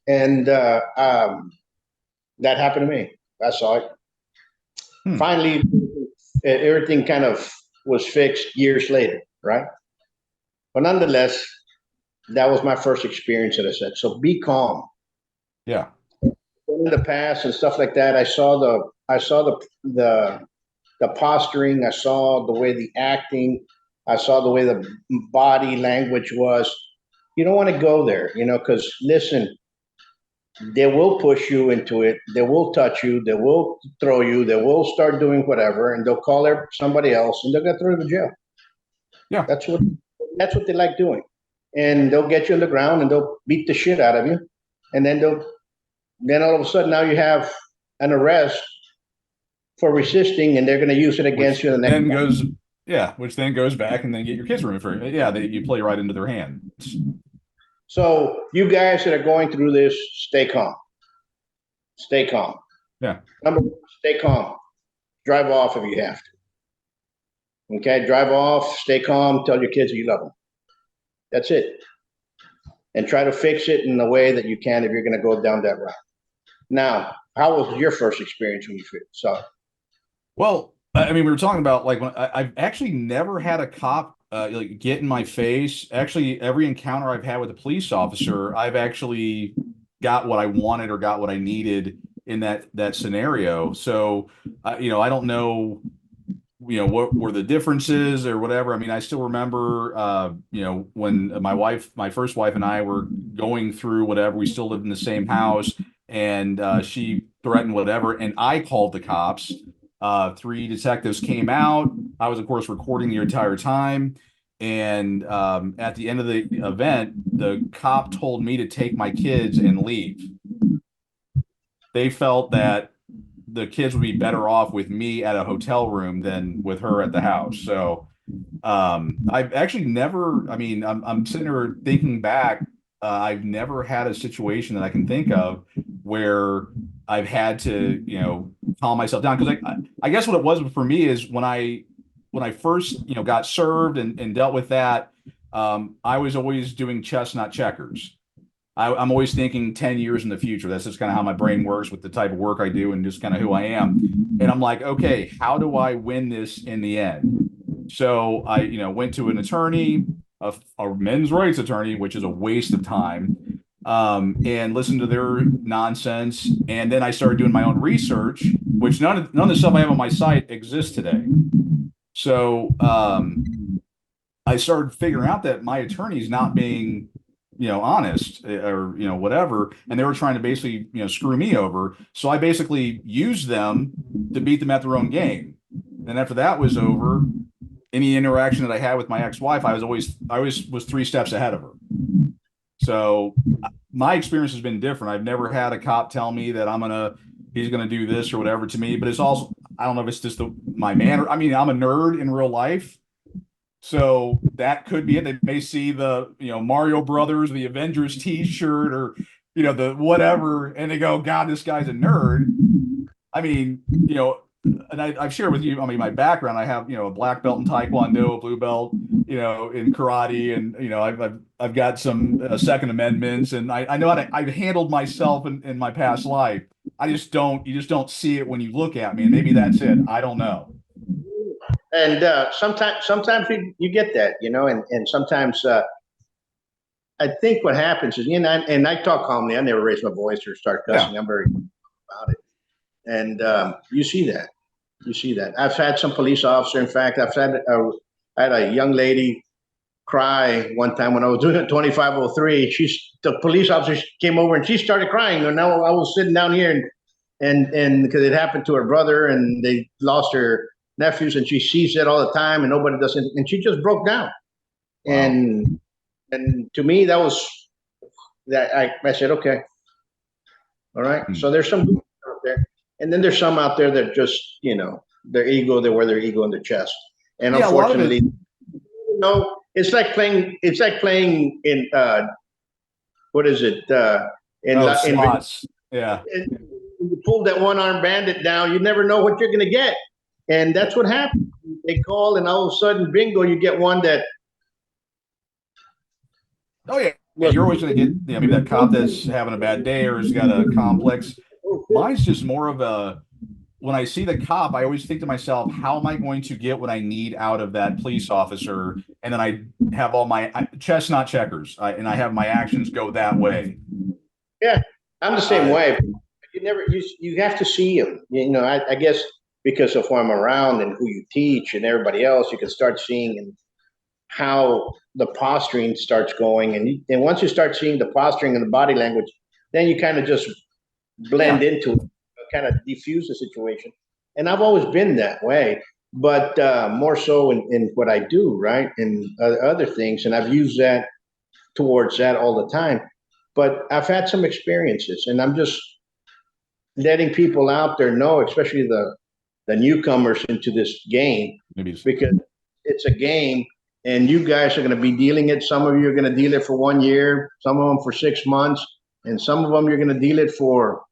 And that happened to me. I saw it. Finally, everything kind of was fixed years later, right? But nonetheless, that was my first experience that I said. So be calm. Yeah. In the past and stuff like that, I saw the posturing. I saw the way the acting. I saw the way the body language was. You don't want to go there, because listen, they will push you into it. They will touch you. They will throw you. They will start doing whatever, and they'll call somebody else, and they're gonna throw you to jail. Yeah, that's what they like doing, and they'll get you on the ground and they'll beat the shit out of you, and then all of a sudden now you have an arrest for resisting, and they're gonna use it against you. And which then goes back and then get your kids removed for it. Yeah, you play right into their hands. So you guys that are going through this, stay calm. Stay calm. Yeah. Number one, stay calm. Drive off if you have to. Okay, drive off, stay calm, tell your kids you love them. That's it. And try to fix it in the way that you can if you're going to go down that route. Now, how was your first experience when you saw it? Well, I mean, we were talking about when I've actually never had a cop get in my face. Actually, every encounter I've had with a police officer, I've actually got what I wanted or got what I needed in that scenario. So, I don't know, what were the differences or whatever. I mean, I still remember, when my first wife and I were going through whatever, we still lived in the same house, and she threatened whatever, and I called the cops. 3 detectives came out. I was, of course, recording the entire time. And at the end of the event, the cop told me to take my kids and leave. They felt that the kids would be better off with me at a hotel room than with her at the house. So I've actually never, I'm sitting here thinking back, I've never had a situation that I can think of where I've had to, calm myself down. Because I guess what it was for me is when I first, got served and dealt with that, I was always doing chess, not checkers. I'm always thinking 10 years in the future. That's just kind of how my brain works with the type of work I do and just kind of who I am. And I'm like, okay, how do I win this in the end? So I, went to an attorney, a men's rights attorney, which is a waste of time. and listen to their nonsense. And then I started doing my own research, which none of the stuff I have on my site exists today. So I started figuring out that my attorney's not being, honest or, whatever. And they were trying to basically, screw me over. So I basically used them to beat them at their own game. And after that was over, any interaction that I had with my ex-wife, I always was 3 steps ahead of her. So my experience has been different. I've never had a cop tell me that he's gonna do this or whatever to me. But it's also, I don't know if it's just my manner. I mean, I'm a nerd in real life, so that could be it. They may see the Mario Brothers, the Avengers T-shirt, or the whatever, and they go, "God, this guy's a nerd." I mean, and I've shared with you, I mean, my background, I have, a black belt in Taekwondo, a blue belt, in karate, and, I've got some Second Amendments, and I know I've handled myself in my past life. You just don't see it when you look at me, and maybe that's it. I don't know. And sometimes you get that, and sometimes I think what happens is, and I talk calmly. I never raise my voice or start cussing. Yeah. I'm very about it. And you see that. I've had some police officer. In fact, I had a young lady cry one time when I was doing a 2503. The police officer came over and she started crying. And now I was sitting down here and because it happened to her brother and they lost her nephews, and she sees it all the time and nobody does it. And she just broke down. Wow. And to me, that was that I said, okay, all right. Mm-hmm. So there's some out there. And then there's some out there that just, their ego, they wear their ego in their chest. And yeah, unfortunately, it's like playing in, what is it? Slots. Yeah. You pull that one armed bandit down, you never know what you're going to get. And that's what happens. They call and all of a sudden, bingo, you get one that. Oh, yeah. You're always going to get, maybe that cop that's having a bad day or has got a complex. Mine's just more of when I see the cop, I always think to myself, how am I going to get what I need out of that police officer? And then I have all my chess, not checkers. And I have my actions go that way. Yeah, I'm the same way. You have to see them. I guess because of who I'm around and who you teach and everybody else, you can start seeing how the posturing starts going. And once you start seeing the posturing and the body language, then you kind of just blend into it, kind of diffuse the situation. And I've always been that way, but more so in what I do, right? And other things. And I've used that towards that all the time. But I've had some experiences, and I'm just letting people out there know, especially the newcomers into this game, because it's a game and you guys are going to be dealing it. Some of you are going to deal it for 1 year, some of them for 6 months, and some of them you're going to deal it for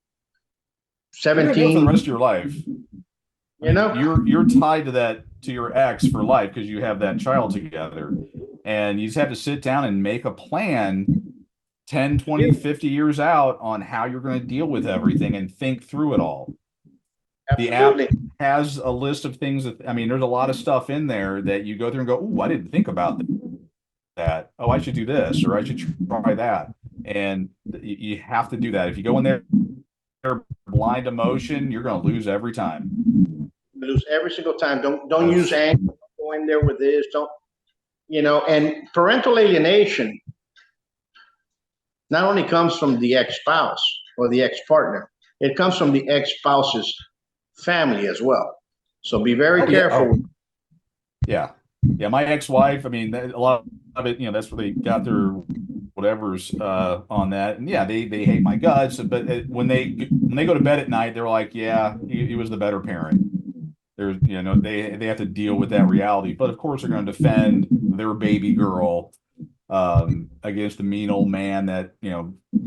17 for the rest of your life. You're tied to your ex for life because you have that child together, and you just have to sit down and make a plan 10, 20, 50 years out on how you're going to deal with everything and think through it all. Absolutely. The app has a list of things there's a lot of stuff in there that you go through and go, "Ooh, I didn't think about that. Oh, I should do this, or I should try that." And you have to do that. If you go in there blind emotion, you're going to lose every time. Lose every single time. Don't use anger. Don't go in there with this. Don't, and parental alienation not only comes from the ex-spouse or the ex-partner, it comes from the ex-spouse's family as well. So be very careful. Yeah. My ex-wife, a lot of it, that's where they got their whatever's on that. And yeah, they hate my guts, but when they go to bed at night, they're like, yeah, he was the better parent. There's, they have to deal with that reality. But of course, they're going to defend their baby girl against the mean old man that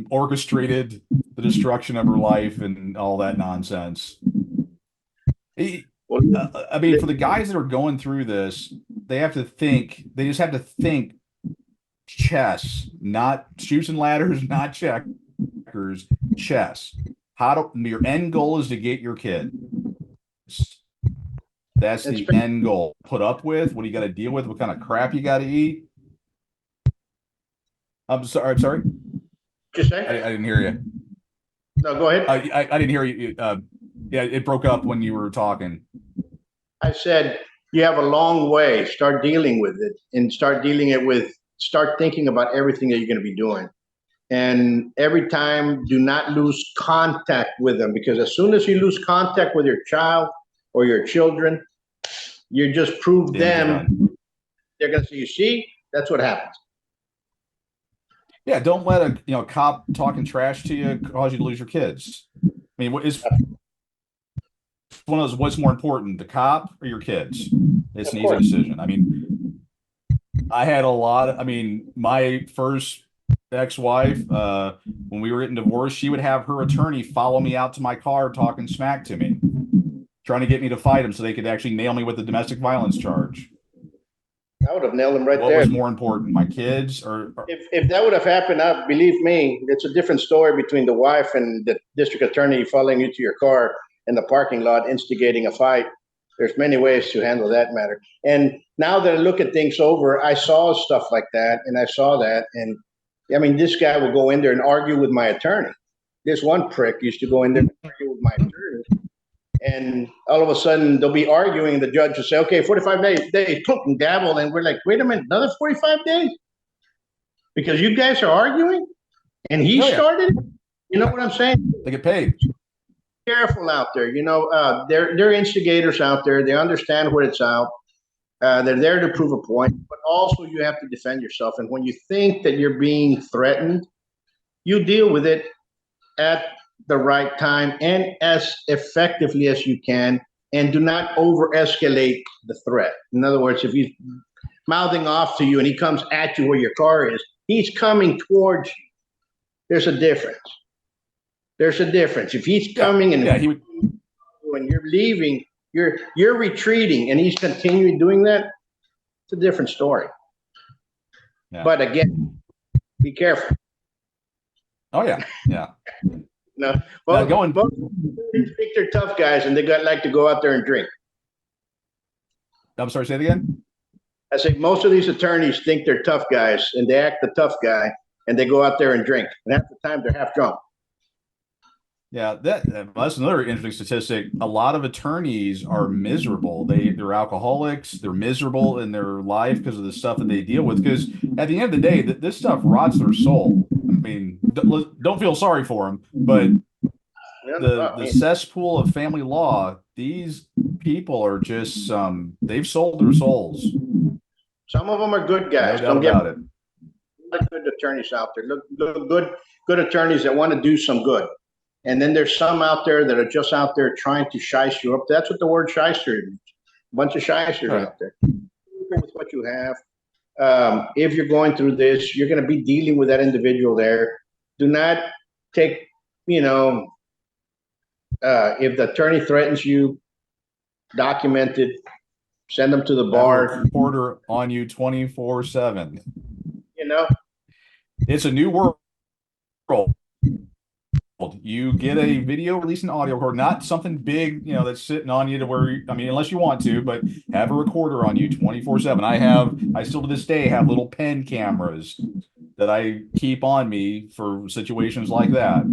orchestrated the destruction of her life and all that nonsense. For the guys that are going through this, they just have to think chess, not chutes and ladders, not checkers, chess. Your end goal is to get your kid. That's the end goal. Put up with what you got to deal with, what kind of crap you got to eat. I'm sorry. What you I say? didn't hear you. No, go ahead. I didn't hear you. Yeah, it broke up when you were talking. I said you have a long way. Start dealing with it and start thinking about everything that you're going to be doing. And every time, do not lose contact with them, because as soon as you lose contact with your child or your children, you just prove Damage is them. done. They're going to say, you see, that's what happens. Yeah, don't let a cop talking trash to you cause you to lose your kids. I mean, it's one of those. What's more important, the cop or your kids? It's Of an easy course. decision. I mean, I had a lot. I mean, my first ex-wife, when we were getting divorced, she would have her attorney follow me out to my car talking smack to me, trying to get me to fight him so they could actually nail me with the domestic violence charge. I would have nailed him right What there. was more important, my kids or If that would have happened, believe me, it's a different story between the wife and the district attorney following you to your car in the parking lot, instigating a fight. There's many ways to handle that matter. And now that I look at things over, I saw stuff like that, and I saw that, and I mean, this guy will go in there and argue with my attorney. This one prick used to go in there and argue with my attorney, and all of a sudden they'll be arguing, and the judge will say, "Okay, 45 days, clunk and gavel," and we're like, "Wait a minute, another 45 days?" Because you guys are arguing and he started it? You know what I'm saying? they get paid. Careful out there. They're instigators out there. They understand what it's out. They're there to prove a point, but also you have to defend yourself. And when you think that you're being threatened, you deal with it at the right time and as effectively as you can, and do not over escalate the threat. In other words, if he's mouthing off to you and he comes at you where your car is, he's coming towards you. There's a difference. There's a difference. If he's coming and he would. when you're leaving, you're retreating, and he's continuing doing that, it's a different story. Yeah. But again, be careful. Oh yeah, yeah. No, Both think they're tough guys, and they like to go out there and drink. I'm sorry, say it again. I say most of these attorneys think they're tough guys, and they act the tough guy, and they go out there and drink, and half the time they're half drunk. Yeah, that's another interesting statistic. A lot of attorneys are miserable. They're alcoholics. They're miserable in their life because of the stuff that they deal with. Because at the end of the day, this stuff rots their soul. I mean, don't feel sorry for them, but the cesspool of family law, these people are just they've sold their souls. Some of them are good guys. No doubt about it. Good attorneys out there. Look good attorneys that want to do some good. And then there's some out there that are just out there trying to shice you up. That's what the word shyster means. A bunch of shysters out there. With what you have. If you're going through this, you're going to be dealing with that individual there. Do not take, if the attorney threatens you, document it, send them to the bar. Have a reporter on you 24/7. It's a new world. You get a video release and audio record, not something big, that's sitting on you to where, unless you want to, but have a recorder on you 24/7. I still to this day have little pen cameras that I keep on me for situations like that.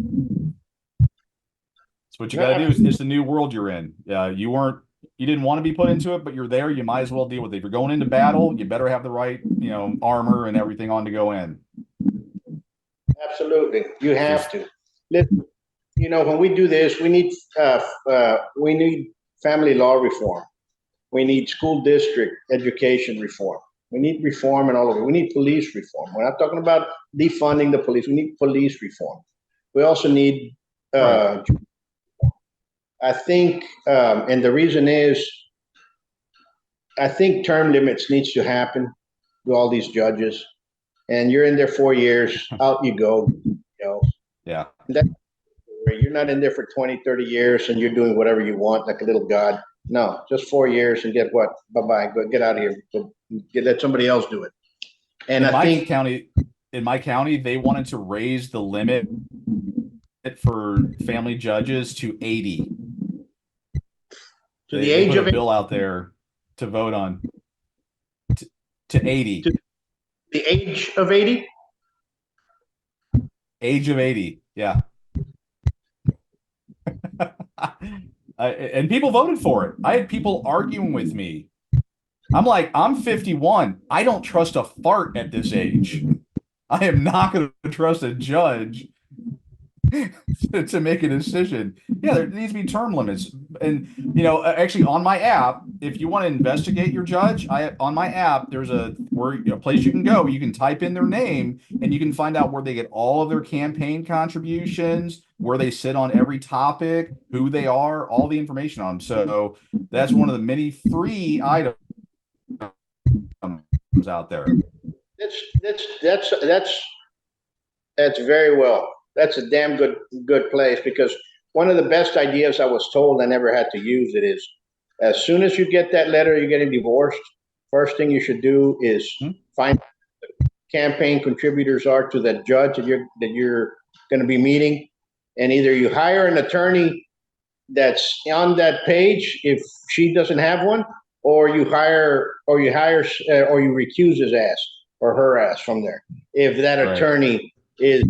That's what you got to do. It's the new world you're in. You didn't want to be put into it, but you're there. You might as well deal with it. If you're going into battle, you better have the right, armor and everything on to go in. Absolutely. You have to. Listen, when we do this, we need family law reform. We need school district education reform. We need reform in all of it. We need police reform. We're not talking about defunding the police. We need police reform. We also need, I think, and the reason is, I think term limits needs to happen to all these judges. And you're in there 4 years, out you go. Yeah. You're not in there for 20, 30 years and you're doing whatever you want like a little god. No, just 4 years and get what? Bye-bye. Go get out of here. Let somebody else do it. And in my county, they wanted to raise the limit for family judges to 80. To the age put of a bill out there to vote on to 80. To the age of 80? Age of 80. Yeah. And people voted for it. I had people arguing with me. I'm like, I'm 51. I don't trust a fart at this age. I am not going to trust a judge to make a decision. Yeah, there needs to be term limits. And actually on my app, if you want to investigate your judge, on my app, there's a place you can go. You can type in their name and you can find out where they get all of their campaign contributions, where they sit on every topic, who they are, all the information on them. So that's one of the many free items out there. That's very well. That's a damn good place, because one of the best ideas I was told, I never had to use it, is as soon as you get that letter you're getting divorced, first thing you should do is find out who the campaign contributors are to that judge that you're going to be meeting, and either you hire an attorney that's on that page if she doesn't have one, or you recuse his ass or her ass from there if that attorney is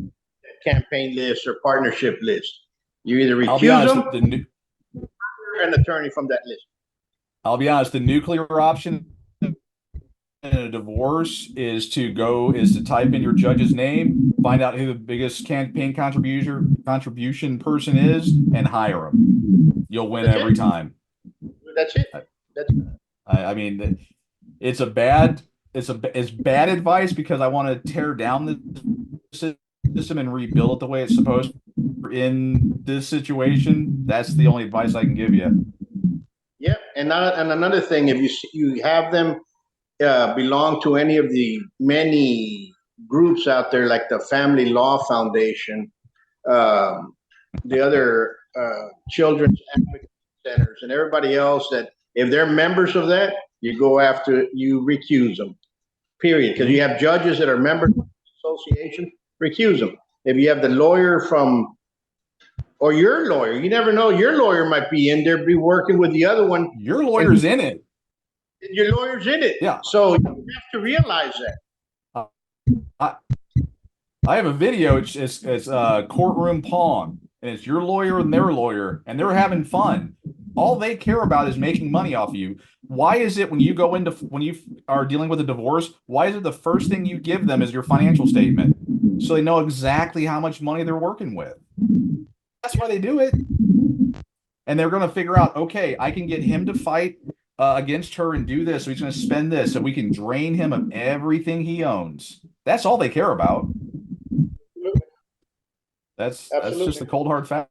campaign list or partnership list. You either recuse them or an attorney from that list. I'll be honest, the nuclear option in a divorce is to type in your judge's name, find out who the biggest campaign contribution person is, and hire them. You'll win every time. That's it. I mean, it's bad advice, because I want to tear down the system and rebuild it the way it's supposed to. In this situation, that's the only advice I can give you. Yeah, and another thing, if you have them belong to any of the many groups out there, like the Family Law Foundation, the other children's advocacy centers, and everybody else, that if they're members of that, you recuse them. Period. Because you have judges that are members of the association, recuse them. If you have the lawyer or your lawyer, you never know, your lawyer might be in there, be working with the other one. Your lawyer's in it. Your lawyer's in it. Yeah. So you have to realize that. I have a video. It's courtroom pong, and it's your lawyer and their lawyer, and they're having fun. All they care about is making money off of you. Why is it when you are dealing with a divorce, why is it the first thing you give them is your financial statement, so they know exactly how much money they're working with? That's why they do it. And they're going to figure out, okay, I can get him to fight against her and do this, so he's going to spend this, so we can drain him of everything he owns. That's all they care about. That's just the cold hard facts.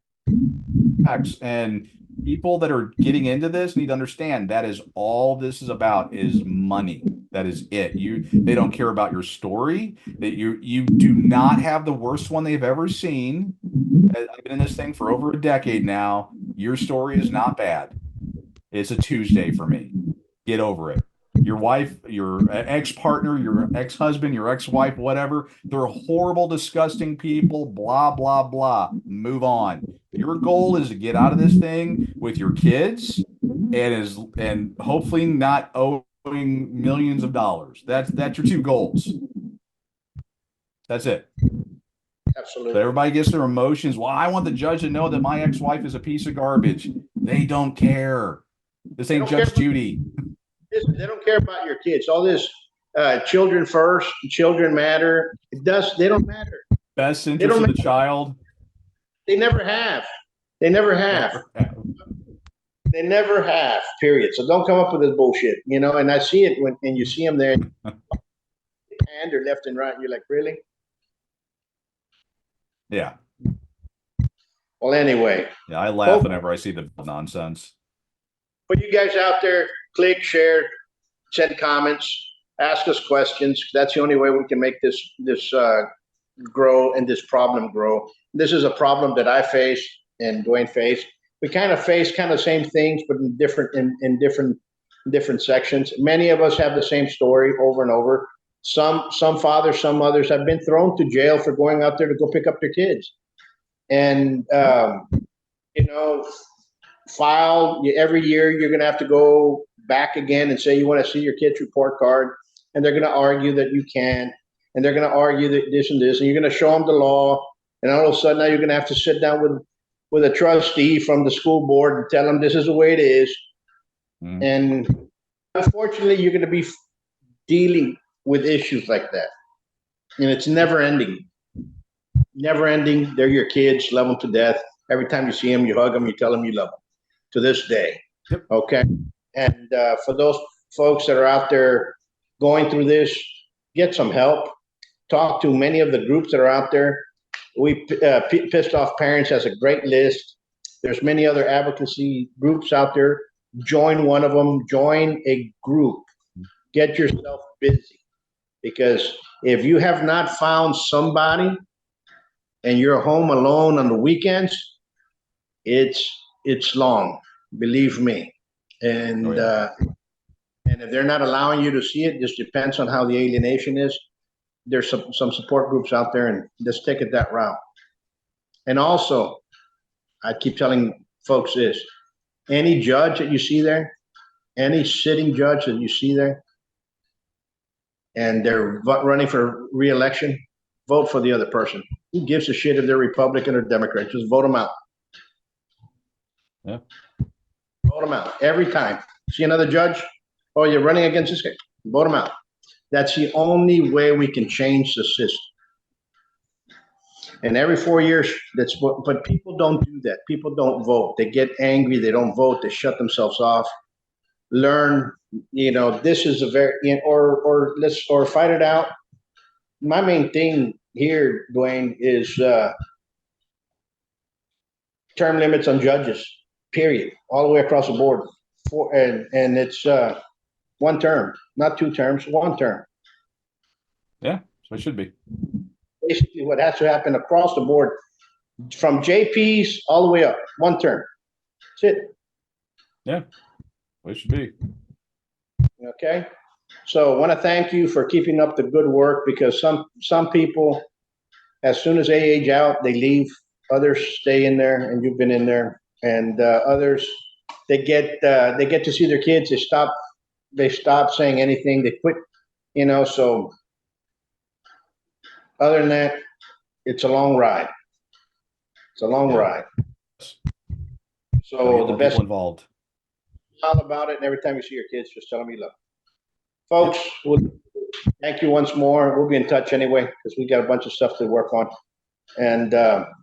And people that are getting into this need to understand that is all this is about, is money. That is it. They don't care about your story. That you do not have the worst one they've ever seen. I've been in this thing for over a decade now. Your story is not bad. It's a Tuesday for me. Get over it. Your wife, your ex-partner, your ex-husband, your ex-wife, whatever, they're horrible, disgusting people, blah, blah, blah. Move on. Your goal is to get out of this thing with your kids and hopefully not owing millions of dollars. That's your two goals. That's it. Absolutely. So everybody gets their emotions. Well, I want the judge to know that my ex-wife is a piece of garbage. They don't care. This ain't Judge Judy. They don't care about your kids. All this children first, children matter. They don't matter. Best interest of the child. They never have. They never have. They never have, period. So don't come up with this bullshit, and I see it when you see them there, and they're left and right. And you're like, really? Yeah. Well, anyway. Yeah, I laugh whenever I see the nonsense. For you guys out there, click, share, send comments, ask us questions. That's the only way we can make this grow and this problem grow. This is a problem that I face and Dwayne faced. We kind of face the same things, but in different sections. Many of us have the same story over and over. Some fathers, some mothers have been thrown to jail for going out there to go pick up their kids, and file every year. You're going to have to go back again and say you want to see your kid's report card, and they're going to argue that you can't, and they're going to argue that this and this, and you're going to show them the law, And all of a sudden now you're going to have to sit down with a trustee from the school board and tell them this is the way it is. And unfortunately, you're going to be dealing with issues like that. And it's never ending. Never ending. They're your kids, love them to death. Every time you see them, you hug them, you tell them you love them to this day. Yep. Okay. And for those folks that are out there going through this, get some help. Talk to many of the groups that are out there. We Pissed Off Parents has a great list. There's many other advocacy groups out there. Join one of them. Join a group. Get yourself busy. Because if you have not found somebody and you're home alone on the weekends, it's long, believe me. And and if they're not allowing you to see it, just depends on how the alienation is. There's some support groups out there, and just take it that route. And also, I keep telling folks this: any judge that you see there, any sitting judge that you see there, and they're running for re-election, vote for the other person. Who gives a shit if they're Republican or Democrat? Just vote them out. Yeah. Vote them out every time. See another judge? Oh, you're running against this guy. Vote them out. That's the only way we can change the system. And every 4 years, but people don't do that. People don't vote. They get angry. They don't vote. They shut themselves off. Learn, this is a very, or fight it out. My main thing here, Dwayne, is term limits on judges, period, all the way across the board. And it's one term, not 2 terms, 1 term. Yeah, so it should be. Basically, what has to happen across the board, from JPs all the way up, 1 term. That's it. Yeah, well, it should be. Okay. So I want to thank you for keeping up the good work, because some people, as soon as they age out, they leave. Others stay in there, and you've been in there. And others, they get to see their kids. They stop saying anything. They quit. So other than that, it's a long ride. It's a long ride. So the best involved. All about it, and every time you see your kids, just tell them you love them. Folks, thank you once more. We'll be in touch anyway, because we got a bunch of stuff to work on. And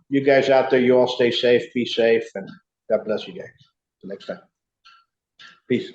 you guys out there, you all stay safe, be safe, and God bless you guys. Till next time. Peace.